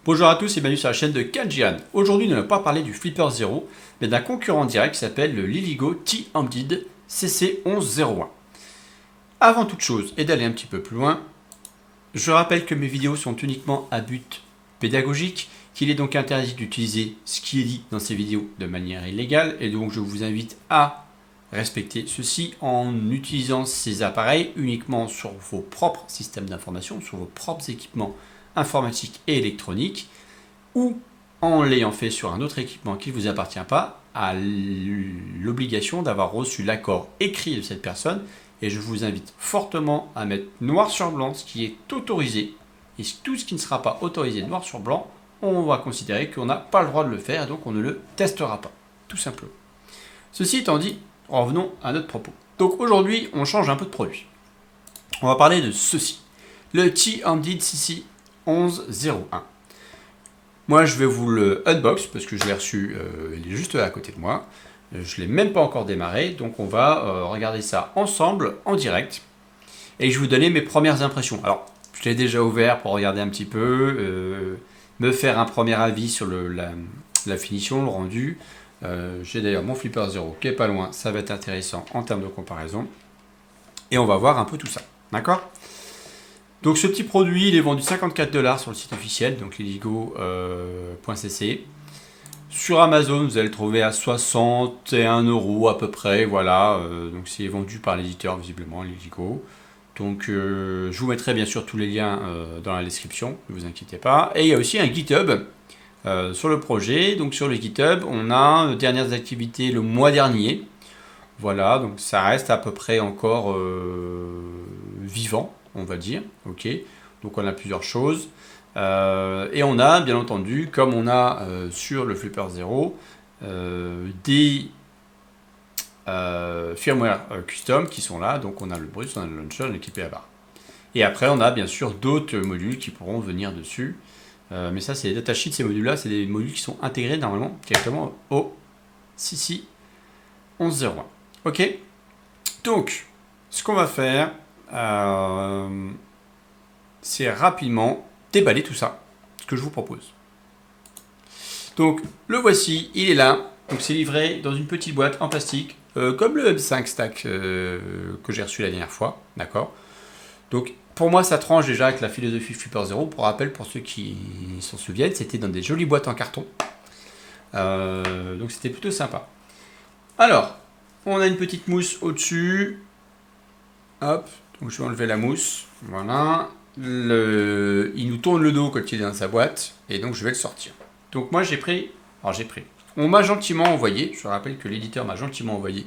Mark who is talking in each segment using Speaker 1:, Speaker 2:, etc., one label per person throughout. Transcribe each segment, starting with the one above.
Speaker 1: Bonjour à tous et bienvenue sur la chaîne de Kanjian. Aujourd'hui, nous n'allons pas parler du Flipper Zero, mais d'un concurrent direct qui s'appelle le Liligo T-Handed CC1101. Avant toute chose, et d'aller un petit peu plus loin, je rappelle que mes vidéos sont uniquement à but pédagogique, qu'il est donc interdit d'utiliser ce qui est dit dans ces vidéos de manière illégale, et donc je vous invite à respecter ceci en utilisant ces appareils uniquement sur vos propres systèmes d'information, sur vos propres équipements informatiques et électroniques, ou en l'ayant fait sur un autre équipement qui ne vous appartient pas, à l'obligation d'avoir reçu l'accord écrit de cette personne. Et je vous invite fortement à mettre noir sur blanc ce qui est autorisé, et tout ce qui ne sera pas autorisé noir sur blanc, on va considérer qu'on n'a pas le droit de le faire, et donc on ne le testera pas, tout simplement. Ceci étant dit, revenons à notre propos. Donc aujourd'hui, on change un peu de produit. On va parler de ceci, le T-Handed CC1101. Moi, je vais vous le unbox parce que je l'ai reçu, il est juste à côté de moi. Je ne l'ai même pas encore démarré, donc on va regarder ça ensemble, en direct. Et je vais vous donner mes premières impressions. Alors, je l'ai déjà ouvert pour regarder un petit peu, me faire un premier avis sur la finition, le rendu. J'ai d'ailleurs mon Flipper Zero qui est pas loin, ça va être intéressant en termes de comparaison. Et on va voir un peu tout ça, d'accord ? Donc ce petit produit, il est vendu 54 $ sur le site officiel, donc liligo.cc. Sur Amazon, vous allez le trouver à 61 € à peu près, voilà. Donc c'est vendu par l'éditeur visiblement, Liligo. Donc je vous mettrai bien sûr tous les liens dans la description, ne vous inquiétez pas. Et il y a aussi un GitHub sur le projet. Donc sur le GitHub, on a dernières activités le mois dernier. Voilà, donc ça reste à peu près encore vivant, on va dire. Ok, donc on a plusieurs choses. Et on a bien entendu, comme on a sur le Flipper Zero, des firmware custom qui sont là. Donc on a le Bruce, on a le launcher, l'équipe et la barre. Et après on a bien sûr d'autres modules qui pourront venir dessus. Mais ça c'est les datasheets, ces modules-là, c'est des modules qui sont intégrés normalement directement au CC1101. Ok, donc ce qu'on va faire, c'est rapidement déballer tout ça, ce que je vous propose. Donc le voici, il est là, donc c'est livré dans une petite boîte en plastique, comme le M5 Stack que j'ai reçu la dernière fois, d'accord. Donc pour moi ça tranche déjà avec la philosophie Flipper Zero. Pour rappel, pour ceux qui s'en souviennent, c'était dans des jolies boîtes en carton, donc c'était plutôt sympa. Alors, on a une petite mousse au-dessus. Hop, donc je vais enlever la mousse. Voilà. Il nous tourne le dos quand il est dans sa boîte. Et donc je vais le sortir. Donc moi j'ai pris. On m'a gentiment envoyé. Je rappelle que l'éditeur m'a gentiment envoyé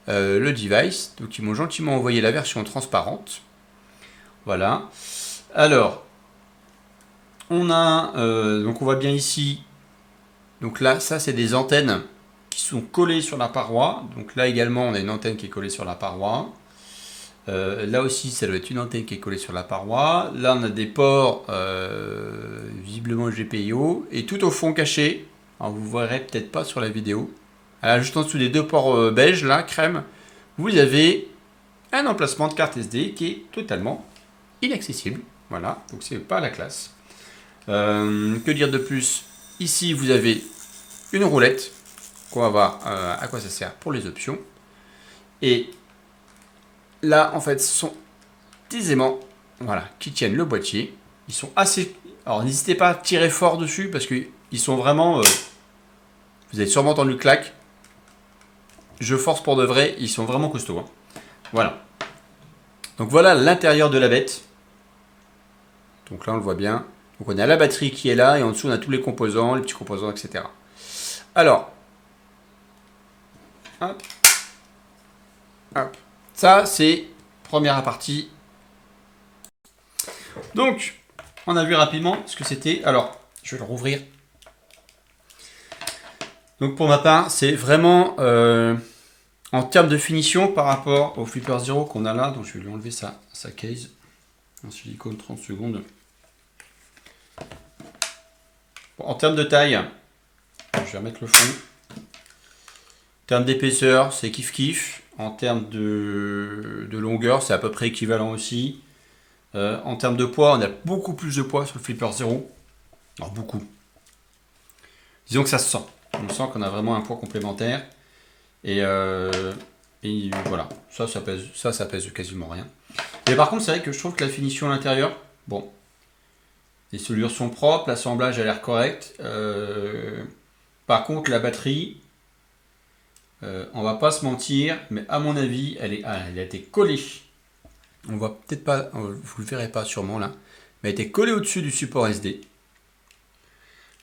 Speaker 1: le device. Donc ils m'ont gentiment envoyé la version transparente. Voilà. Alors, on a. Donc on voit bien ici. Donc là, ça c'est des antennes qui sont collés sur la paroi. Donc là également, on a une antenne qui est collée sur la paroi. Là aussi, ça doit être une antenne qui est collée sur la paroi. Là, on a des ports visiblement GPIO. Et tout au fond caché, alors vous ne verrez peut-être pas sur la vidéo, juste en dessous des deux ports beige, là, crème, vous avez un emplacement de carte SD qui est totalement inaccessible. Voilà, donc c'est pas la classe. Que dire de plus? Ici, vous avez une roulette qu'on va voir à quoi ça sert pour les options. Et là, en fait, ce sont des aimants, voilà, qui tiennent le boîtier. Ils sont assez... Alors, n'hésitez pas à tirer fort dessus parce qu'ils sont vraiment... vous avez sûrement entendu le clac. Je force pour de vrai, ils sont vraiment costauds. Hein. Voilà. Donc voilà l'intérieur de la bête. Donc là, on le voit bien. Donc on a la batterie qui est là et en dessous, on a tous les composants, les petits composants, etc. Alors, hop, hop. Ça, c'est première partie. Donc, on a vu rapidement ce que c'était. Alors, je vais le rouvrir. Donc, pour ma part, c'est vraiment en termes de finition par rapport au Flipper Zero qu'on a là. Donc, je vais lui enlever sa case en silicone 30 secondes. Bon, en termes de taille, je vais remettre le fond. En termes d'épaisseur, c'est kiff-kiff. En termes de longueur, c'est à peu près équivalent aussi. En termes de poids, on a beaucoup plus de poids sur le Flipper Zero. Alors beaucoup. Disons que ça se sent. On sent qu'on a vraiment un poids complémentaire. Et voilà, ça pèse quasiment rien. Mais par contre, c'est vrai que je trouve que la finition à l'intérieur, bon, les soudures sont propres, l'assemblage a l'air correct. Par contre, la batterie, on va pas se mentir, mais à mon avis, elle a été collée. On voit peut-être pas, vous le verrez pas sûrement là, mais elle a été collée au-dessus du support SD.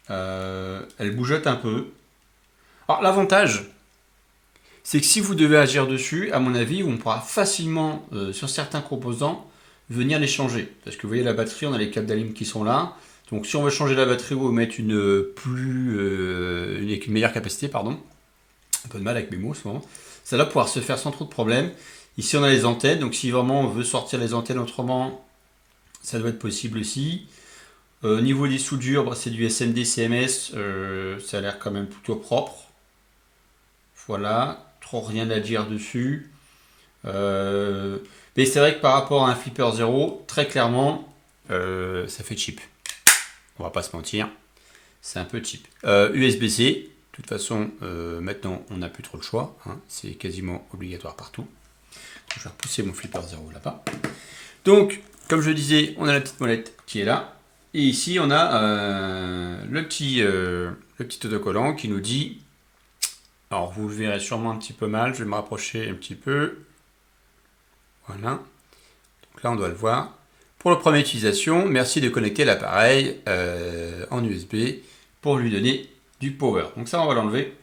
Speaker 1: Elle bougeote un peu. Alors l'avantage, c'est que si vous devez agir dessus, à mon avis, on pourra facilement, sur certains composants, venir les changer. Parce que vous voyez la batterie, on a les câbles d'allume qui sont là. Donc si on veut changer la batterie ou mettre une meilleure capacité, pardon, un peu de mal avec mes mots en ce moment, ça va pouvoir se faire sans trop de problème. Ici on a les antennes, donc si vraiment on veut sortir les antennes autrement, ça doit être possible aussi. Au niveau des soudures, c'est du SMD CMS, ça a l'air quand même plutôt propre. Voilà, trop rien à dire dessus. Mais c'est vrai que par rapport à un Flipper Zero, très clairement, ça fait cheap. On va pas se mentir, c'est un peu cheap. USB-C, de toute façon, maintenant on n'a plus trop le choix, hein, c'est quasiment obligatoire partout. Je vais repousser mon Flipper Zero là-bas. Donc, comme je disais, on a la petite molette qui est là. Et ici, on a le petit autocollant qui nous dit... Alors, vous le verrez sûrement un petit peu mal. Je vais me rapprocher un petit peu. Voilà. Donc là, on doit le voir. Pour la première utilisation, merci de connecter l'appareil en USB pour lui donner du power. Donc ça, on va l'enlever.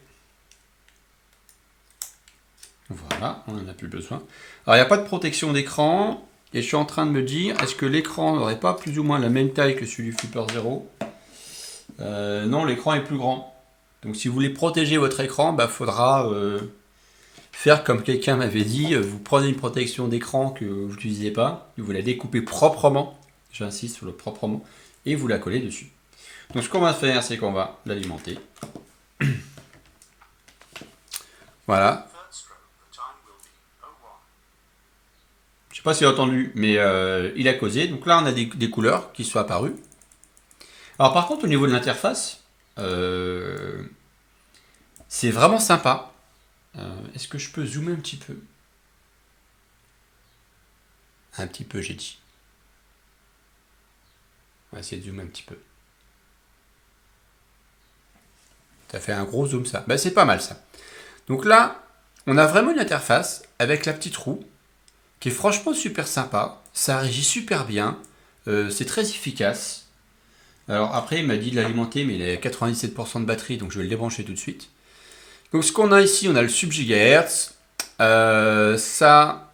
Speaker 1: Voilà, on n'en a plus besoin. Alors, il n'y a pas de protection d'écran. Et je suis en train de me dire, est-ce que l'écran n'aurait pas plus ou moins la même taille que celui du Flipper Zero? Non, l'écran est plus grand. Donc si vous voulez protéger votre écran, il faudra faire comme quelqu'un m'avait dit, vous prenez une protection d'écran que vous n'utilisez pas, vous la découpez proprement, j'insiste sur le proprement, et vous la collez dessus. Donc ce qu'on va faire, c'est qu'on va l'alimenter. Voilà. Je sais pas si vous avez entendu, mais il a causé. Donc là, on a des couleurs qui sont apparues. Alors par contre, au niveau de l'interface, c'est vraiment sympa. Est-ce que je peux zoomer un petit peu? Un petit peu, j'ai dit. On va essayer de zoomer un petit peu. Ça fait un gros zoom, ça. C'est pas mal, ça. Donc là, on a vraiment une interface avec la petite roue qui est franchement super sympa. Ça régit super bien. C'est très efficace. Alors après, il m'a dit de l'alimenter, mais il a 97% de batterie, donc je vais le débrancher tout de suite. Donc ce qu'on a ici, on a le sub-gigahertz. Ça...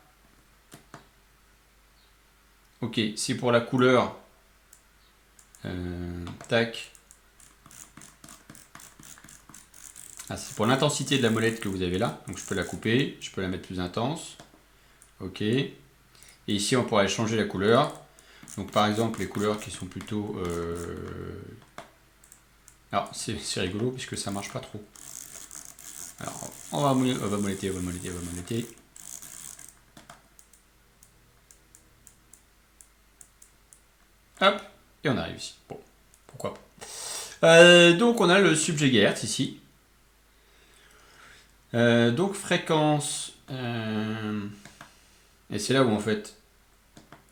Speaker 1: Ok, c'est pour la couleur. Tac. Ah, c'est pour l'intensité de la molette que vous avez là. Donc je peux la couper, je peux la mettre plus intense. Ok. Et ici, on pourrait changer la couleur. Donc par exemple, les couleurs qui sont plutôt... Alors c'est rigolo puisque ça marche pas trop. Alors on va moletter. Hop, et on arrive ici. Bon, pourquoi pas. Donc on a le sub-gigahertz ici. Donc fréquence... et c'est là où en fait...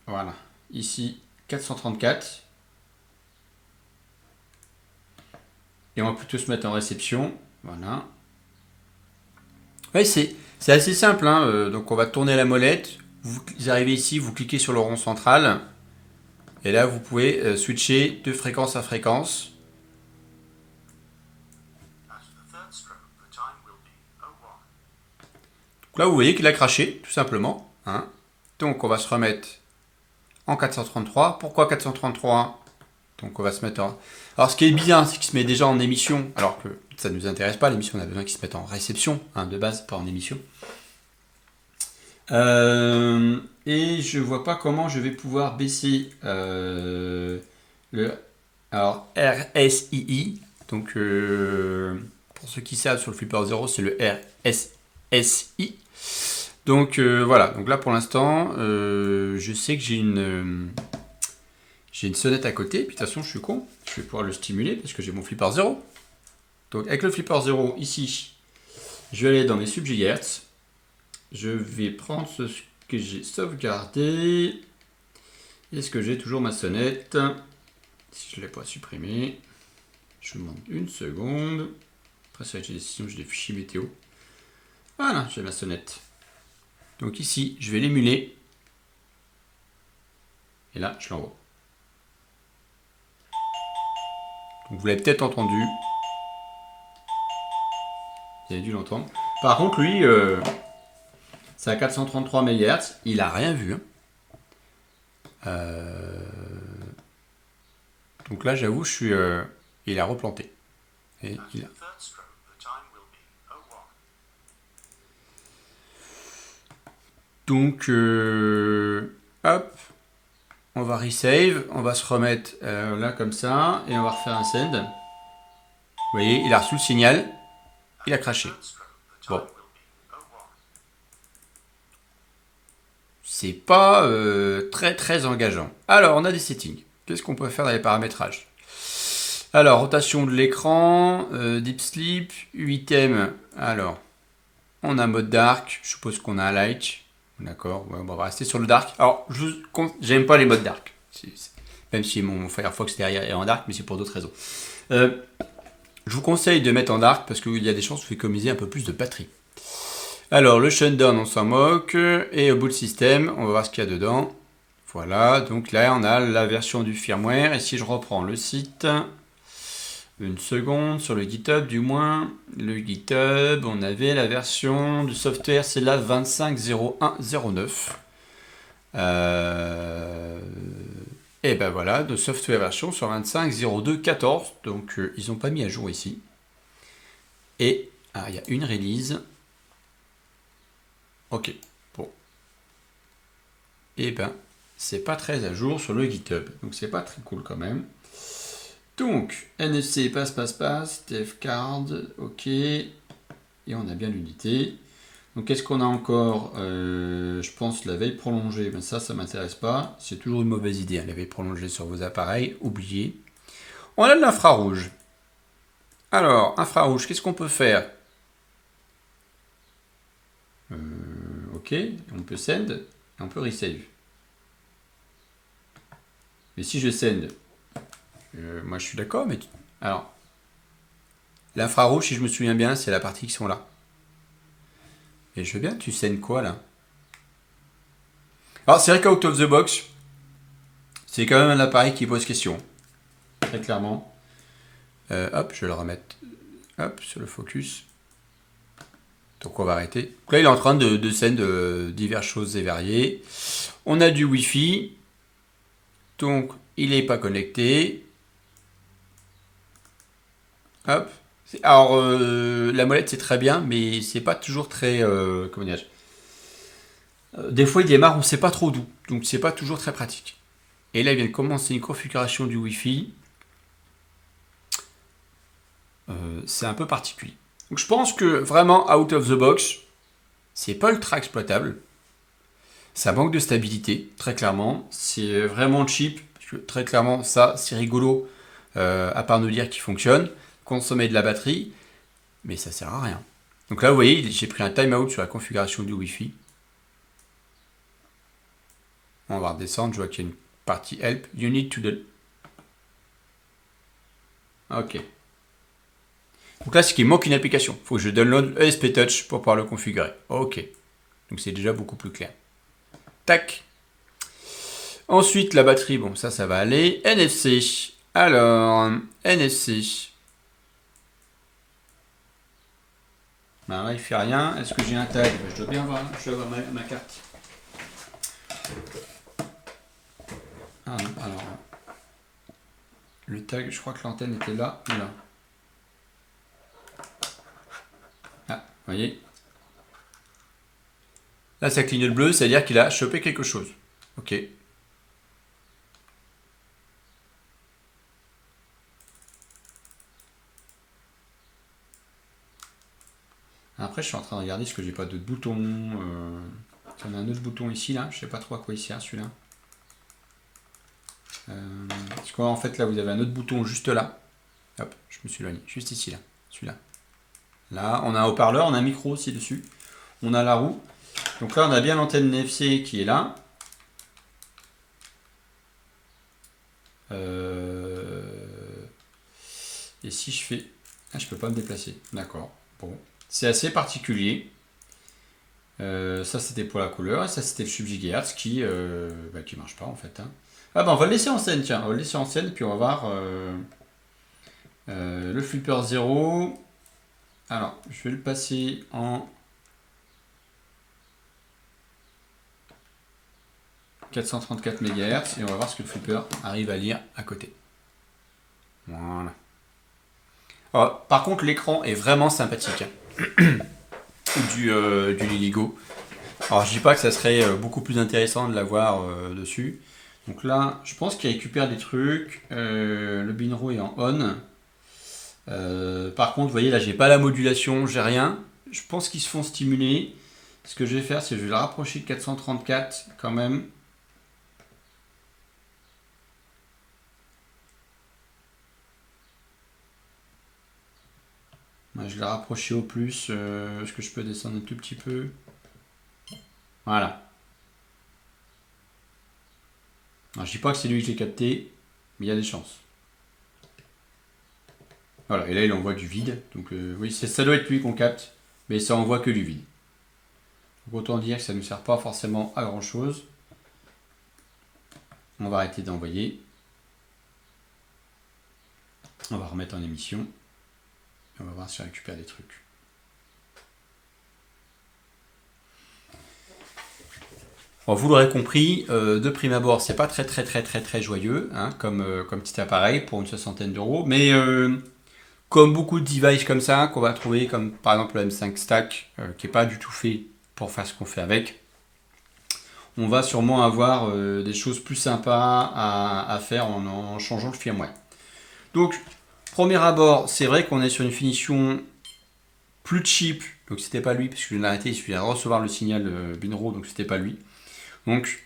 Speaker 1: Voilà. Ici, 434. Et on va plutôt se mettre en réception. Voilà. Oui, c'est assez simple. Hein. Donc on va tourner la molette. Vous arrivez ici, vous cliquez sur le rond central. Et là, vous pouvez switcher de fréquence à fréquence. Donc là, vous voyez qu'il a craché, tout simplement. Hein. Donc on va se remettre en 433. Pourquoi 433? Donc on va se mettre en... Alors ce qui est bien, c'est qu'il se met déjà en émission, alors que ça ne nous intéresse pas, l'émission, on a besoin qu'il se mette en réception, hein, de base, pas en émission. Et je vois pas comment je vais pouvoir baisser le... Alors RSII, donc pour ceux qui savent sur le Flipper Zero, c'est le RSSI. Donc voilà, donc là pour l'instant, je sais que j'ai une sonnette à côté, puis de toute façon je suis con, je je vais pouvoir le stimuler parce que j'ai mon flipper 0. Donc avec le flipper 0, ici, je vais aller dans mes subgigahertz. Je vais prendre ce que j'ai sauvegardé. Est-ce que j'ai toujours ma sonnette? Si je ne l'ai pas supprimée, je vous demande une seconde. Après, ça, sinon j'ai des fichiers météo. Voilà, j'ai ma sonnette. Donc ici, je vais l'émuler. Et là, je l'envoie. Donc vous l'avez peut-être entendu. Vous avez dû l'entendre. Par contre, lui, c'est à 433 MHz. Il a rien vu. Donc là, j'avoue, il a replanté. Et il a... Donc, hop, on va resave, on va se remettre là comme ça, et on va refaire un send. Vous voyez, il a reçu le signal, il a craché. Bon. C'est pas très très engageant. Alors, on a des settings. Qu'est-ce qu'on peut faire dans les paramétrages? Alors, rotation de l'écran, deep sleep, 8 thèmes. Alors, on a mode dark, je suppose qu'on a un light. D'accord, ouais, on va rester sur le dark. Alors, j'aime pas les modes dark. Même si mon Firefox derrière est en dark, mais c'est pour d'autres raisons. Je vous conseille de mettre en dark parce qu'il y a des chances de vous économiser un peu plus de batterie. Alors, le shutdown, on s'en moque. Et au bout de système, on va voir ce qu'il y a dedans. Voilà, donc là, on a la version du firmware. Et si je reprends le site... Une seconde, sur le GitHub du moins, le GitHub, on avait la version du software, c'est la 25.01.09. Et ben voilà, de software version sur 25.02.14, donc ils n'ont pas mis à jour ici. Et il y a une release. Ok, bon. Et ben, c'est pas très à jour sur le GitHub, donc c'est pas très cool quand même. Donc, NFC, passe, TF-card, ok, et on a bien l'unité. Donc, qu'est-ce qu'on a encore? Je pense la veille prolongée, mais ça m'intéresse pas. C'est toujours une mauvaise idée, hein, la veille prolongée sur vos appareils, oubliez. On a de l'infrarouge. Alors, infrarouge, qu'est-ce qu'on peut faire? Ok, on peut send, et on peut resave. Mais si je send... moi je suis d'accord, mais... Alors, l'infrarouge, si je me souviens bien, c'est la partie qui sont là. Et je veux bien, tu scènes quoi là? Alors c'est vrai qu'out of the box, c'est quand même un appareil qui pose question. Très clairement. Hop, je vais le remettre hop, sur le focus. Donc on va arrêter. Donc là il est en train de scène de diverses choses et variées. On a du Wi-Fi. Donc il n'est pas connecté. Hop. Alors la molette c'est très bien, mais c'est pas toujours très... comment dire, des fois il démarre, on ne sait pas trop d'où. Donc c'est pas toujours très pratique. Et là il vient de commencer une configuration du Wi-Fi. C'est un peu particulier. Donc je pense que vraiment out of the box, c'est pas ultra exploitable. Ça manque de stabilité, très clairement. C'est vraiment cheap. Parce que, très clairement, ça, c'est rigolo. À part nous dire qu'il fonctionne. Consommer de la batterie. Mais ça sert à rien. Donc là, vous voyez, j'ai pris un timeout sur la configuration du Wi-Fi. On va redescendre. Je vois qu'il y a une partie help. You need to... Ok. Donc là, c'est qu'il manque une application. Il faut que je download ESP Touch pour pouvoir le configurer. Ok. Donc c'est déjà beaucoup plus clair. Tac. Ensuite, la batterie, bon, ça va aller. NFC. Alors, NFC. Ben là, il fait rien. Est-ce que j'ai un tag? Je dois bien voir, ma carte. Ah non, alors. Le tag, je crois que l'antenne était là. Là. Ah, vous voyez. Là, ça clignote bleu, c'est-à-dire qu'il a chopé quelque chose. Ok. Après, je suis en train de regarder ce que j'ai pas d'autres boutons. On a un autre bouton ici, là. Je sais pas trop à quoi il sert, celui-là. Est-ce qu'en fait, là, vous avez un autre bouton juste là. Hop, je me suis éloigné, juste ici, là. Celui-là. Là, on a un haut-parleur, on a un micro aussi dessus. On a la roue. Donc là, on a bien l'antenne NFC qui est là. Et si je fais... Ah, je peux pas me déplacer. D'accord. Bon. C'est assez particulier. Ça, c'était pour la couleur. Et ça, c'était le sub-gigahertz qui marche pas, en fait. Hein. Ah ben, on va le laisser en scène, tiens. On va le laisser en scène, puis on va voir le Flipper 0. Alors, je vais le passer en 434 MHz et on va voir ce que le Flipper arrive à lire à côté. Voilà. Alors, par contre, l'écran est vraiment sympathique hein, du Liligo. Alors, je dis pas que ça serait beaucoup plus intéressant de l'avoir dessus. Donc là, je pense qu'il récupère des trucs. Le binro est en on. Par contre, vous voyez, là, j'ai pas la modulation, j'ai rien. Je pense qu'ils se font stimuler. Ce que je vais faire, c'est que je vais le rapprocher de 434 quand même. Je l'ai rapproché au plus. Est-ce que je peux descendre un tout petit peu? Voilà. Alors, je dis pas que c'est lui que j'ai capté, mais il y a des chances. Voilà, et là il envoie du vide. Donc oui, ça doit être lui qu'on capte, mais ça envoie que du vide. Donc, autant dire que ça ne nous sert pas forcément à grand chose. On va arrêter d'envoyer. On va remettre en émission. On va voir si on récupère des trucs. Bon, vous l'aurez compris, de prime abord, c'est pas très joyeux hein, comme petit appareil pour une soixantaine d'euros. Mais comme beaucoup de devices comme ça, qu'on va trouver, comme par exemple le M5 Stack, qui n'est pas du tout fait pour faire ce qu'on fait avec, on va sûrement avoir des choses plus sympas à faire en changeant le firmware. Donc, premier abord, c'est vrai qu'on est sur une finition plus cheap. Donc, c'était pas lui, parce que je l'ai arrêté, il suffit de recevoir le signal binro, donc c'était pas lui. Donc,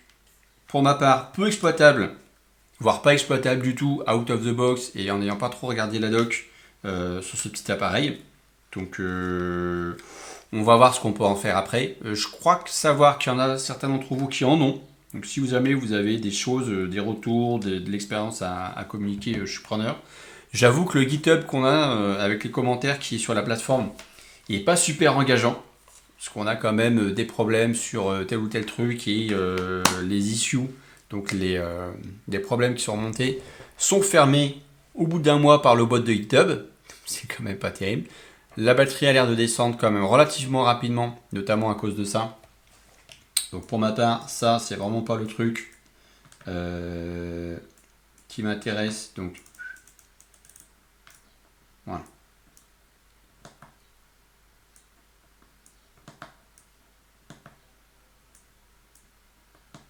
Speaker 1: pour ma part, peu exploitable, voire pas exploitable du tout, out of the box, et en n'ayant pas trop regardé la doc sur ce petit appareil. Donc, on va voir ce qu'on peut en faire après. Je crois savoir qu'il y en a certains d'entre vous qui en ont. Donc, si vous avez des choses, des retours, de l'expérience à communiquer, je suis preneur. J'avoue que le GitHub qu'on a avec les commentaires qui est sur la plateforme, il n'est pas super engageant. Parce qu'on a quand même des problèmes sur tel ou tel truc et les issues, donc des problèmes qui sont remontés, sont fermés au bout d'un mois par le bot de GitHub. C'est quand même pas terrible. La batterie a l'air de descendre quand même relativement rapidement, notamment à cause de ça. Donc pour ma part, ça c'est vraiment pas le truc qui m'intéresse. Donc voilà.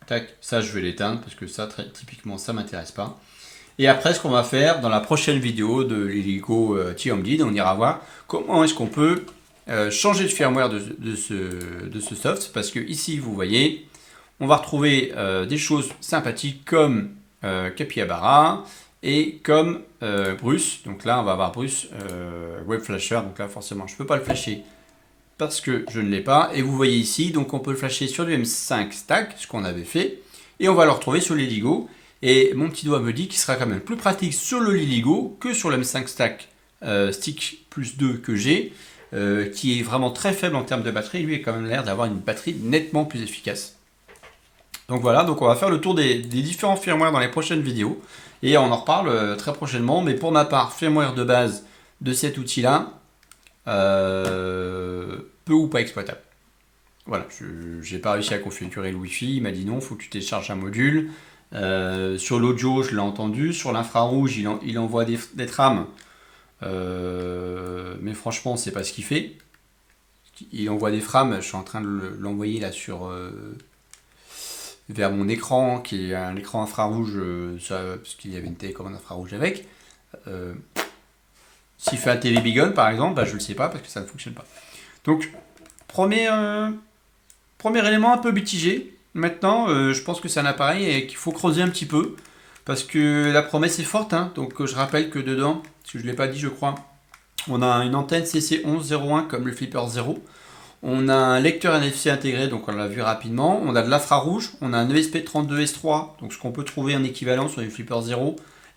Speaker 1: Tac, ça je vais l'éteindre parce que ça typiquement ça m'intéresse pas. Et après ce qu'on va faire dans la prochaine vidéo de l'Liligo T-HomeKit, on ira voir comment est-ce qu'on peut changer de firmware de ce soft. Parce que ici vous voyez, on va retrouver des choses sympathiques comme Capybara et comme Bruce. Donc là on va avoir Bruce Web Flasher. Donc là forcément je ne peux pas le flasher parce que je ne l'ai pas. Et vous voyez ici, donc on peut le flasher sur du M5 Stack, ce qu'on avait fait, et on va le retrouver sur le Liligo. Et mon petit doigt me dit qu'il sera quand même plus pratique sur le Liligo que sur le M5 Stack Stick plus 2 que j'ai, qui est vraiment très faible en termes de batterie. Lui a quand même l'air d'avoir une batterie nettement plus efficace. Donc voilà, donc on va faire le tour des différents firmware dans les prochaines vidéos, et on en reparle très prochainement. Mais pour ma part, firmware de base de cet outil-là, peu ou pas exploitable. Voilà, je n'ai pas réussi à configurer le Wi-Fi, il m'a dit non, il faut que tu télécharges un module. Sur l'audio, je l'ai entendu, sur l'infrarouge, il envoie des trames, mais franchement, c'est pas ce qu'il fait. Il envoie des frames, je suis en train de l'envoyer là vers mon écran, qui est un écran infrarouge, parce qu'il y avait une télécommande infrarouge avec. S'il fait un TV Bigon par exemple, bah, je ne le sais pas parce que ça ne fonctionne pas. Donc, premier élément un peu mitigé. Maintenant, je pense que c'est un appareil qu'il faut creuser un petit peu parce que la promesse est forte, hein. Donc je rappelle que dedans, parce que je ne l'ai pas dit je crois, on a une antenne CC1101 comme le Flipper 0. On a un lecteur NFC intégré, donc on l'a vu rapidement. On a de l'infrarouge, on a un ESP32S3, donc ce qu'on peut trouver en équivalent sur les Flipper 0,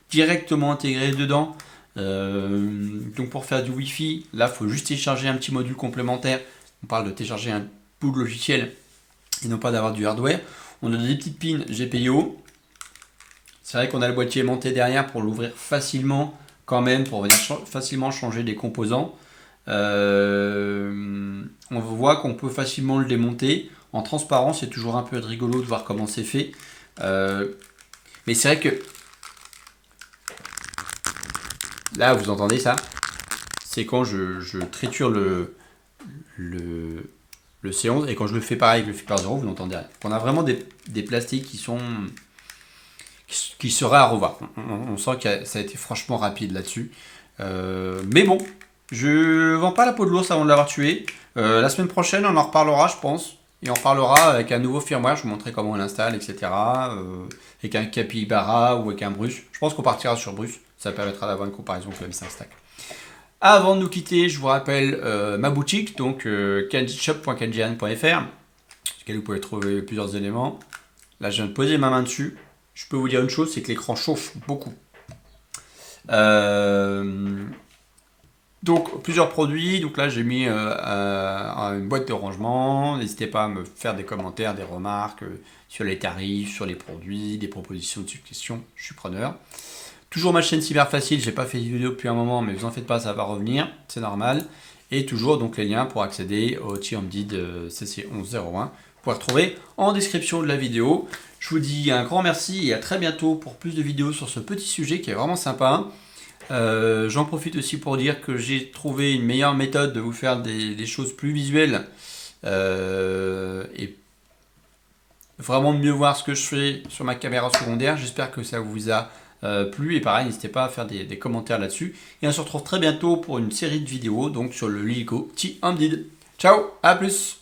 Speaker 1: directement intégré dedans. Donc pour faire du Wi-Fi, là il faut juste télécharger un petit module complémentaire. On parle de télécharger un bout de logiciel et non pas d'avoir du hardware. On a des petites pins GPIO. C'est vrai qu'on a le boîtier aimanté derrière pour l'ouvrir facilement quand même, pour venir facilement changer des composants. On voit qu'on peut facilement le démonter. En transparent, c'est toujours un peu rigolo de voir comment c'est fait. Mais c'est vrai que là, vous entendez ça? C'est quand je triture le C11 et quand je le fais pareil avec le Flipper 0, vous n'entendez rien. On a vraiment des plastiques qui seraient à revoir. On sent que ça a été franchement rapide là-dessus. Mais bon, je vends pas la peau de l'ours avant de l'avoir tué. La semaine prochaine, on en reparlera, je pense. Et on reparlera avec un nouveau firmware. Je vous montrerai comment on l'installe, etc. Avec un capybara ou avec un Bruce. Je pense qu'on partira sur Bruce. Ça permettra d'avoir une comparaison avec le M5 Stack. Avant de nous quitter, je vous rappelle ma boutique, donc kanjishop.kanjian.fr, sur laquelle vous pouvez trouver plusieurs éléments. Là, je viens de poser ma main dessus. Je peux vous dire une chose, c'est que l'écran chauffe beaucoup. Donc, plusieurs produits. Donc là, j'ai mis une boîte de rangement. N'hésitez pas à me faire des commentaires, des remarques sur les tarifs, sur les produits, des propositions de suggestions. Je suis preneur. Toujours ma chaîne Cyber Facile. J'ai pas fait de vidéo depuis un moment, mais vous en faites pas, ça va revenir. C'est normal. Et toujours donc les liens pour accéder au TeamDid CC1101. Vous pouvez retrouver en description de la vidéo. Je vous dis un grand merci et à très bientôt pour plus de vidéos sur ce petit sujet qui est vraiment sympa. J'en profite aussi pour dire que j'ai trouvé une meilleure méthode de vous faire des choses plus visuelles et vraiment de mieux voir ce que je fais sur ma caméra secondaire. J'espère que ça vous a plu et pareil, n'hésitez pas à faire des commentaires là-dessus. Et on se retrouve très bientôt pour une série de vidéos donc sur le LilyGo TeamDid. Ciao, à plus!